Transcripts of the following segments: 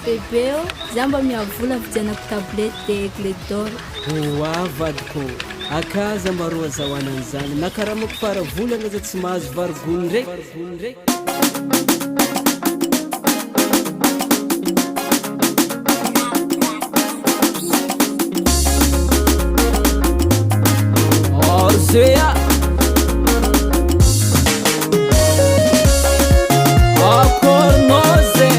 bebe o za mba miavola vijanako tablety Gledor. Vadiko akaza maroa zahoanany zany nakaramako fara volana za tsy mahazo varigony ndraiky. Orzea Akornoze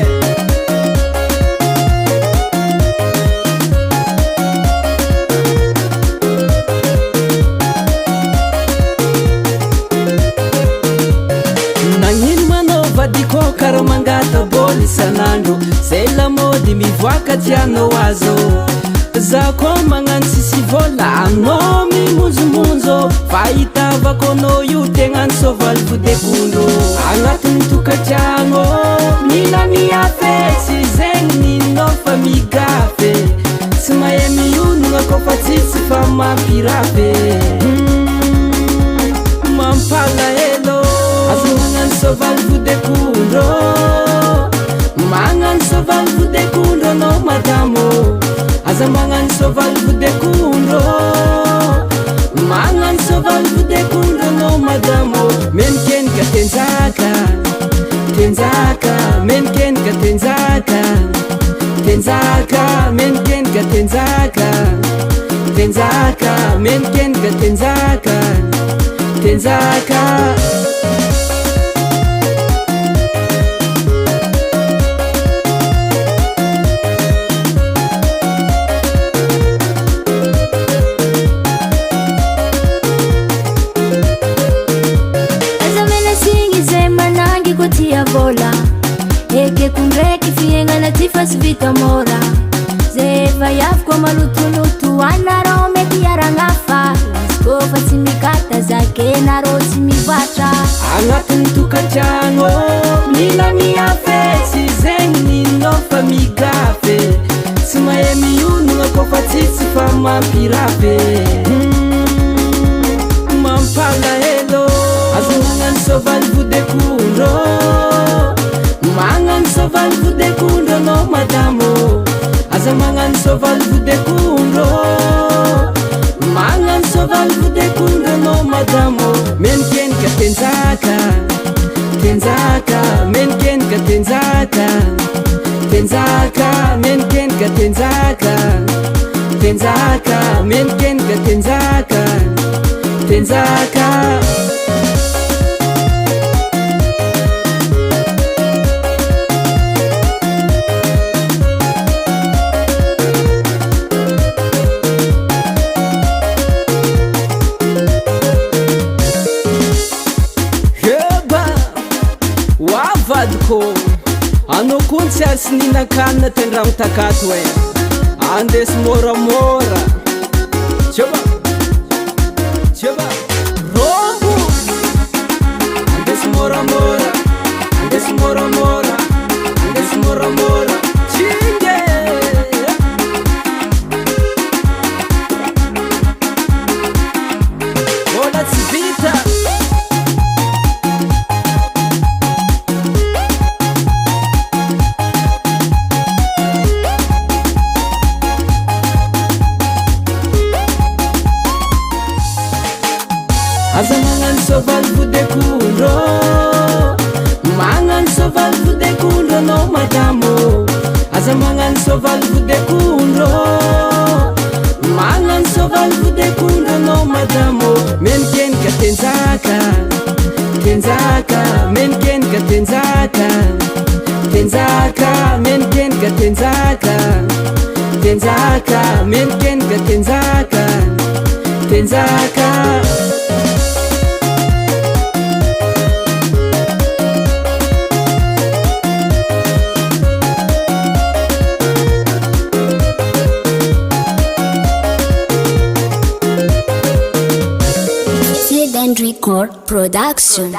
nagnino manao vadiko kara mangata boly isanandro zay lamody mivoaka tianao azo za ko magnano sisy vola anao mimonjomonjo fahitavako anao io tegnany sovaly vodekondro agnatin'ny tokantragno mila miafetsy zegny ninao fa migafe tsy mahay mionogna ko fa tsitsy fa mampirafe mampalahelo azo magnano sovaly vodekondro magnano sovaly vodekondro anao madamo aza magnano sovaly vodekondro magnano sovaly vodekondro anao madamo menikenika tenjaka tenjaka menikenika tenjaka tenjaka menikenika tenjaka tenjaka menikenika tenjaka tenjaka vola eke kundraiky fiaignana ty fa tsy vita mora zay efa iaviko malotoloto anareo mety iaragnafa izy kô fa tsy mikata zakenareo tsy mivatra agnatin'ny tokantragno mila miafetsy zegny ninao fa migafe tsy mahay mionogna ko fa tsitsy fa mampirafe mampalahelo azo magnano sovaly vodekondro magnano sovaly vodekondro anao madamo aza magnano sovaly vodekondro magnano sovaly vodekondro anao madamo menikenika tenjaka tenjaka menikenika tenjaka tenjaka menikenika tenjaka tenjaka menikenika tenjaka tenjaka vadiko anao koa tsy ary sy ninakanina tendragno takato e andesy moramora tsoba tsoba rombo andesy moramora andesy moramora andesy moramora tsinge vola tsy vita aza magnano sovaly vodekondro magnano sovaly vodekondro anao madamo aza magnano sovaly vodekondro magnano sovaly vodekondro anao madamo menikenika tenjaka tenjaka menikenika tenjaka tenjaka menikenika tenjaka tenjaka menikenika tenjaka tenjaka Record Production.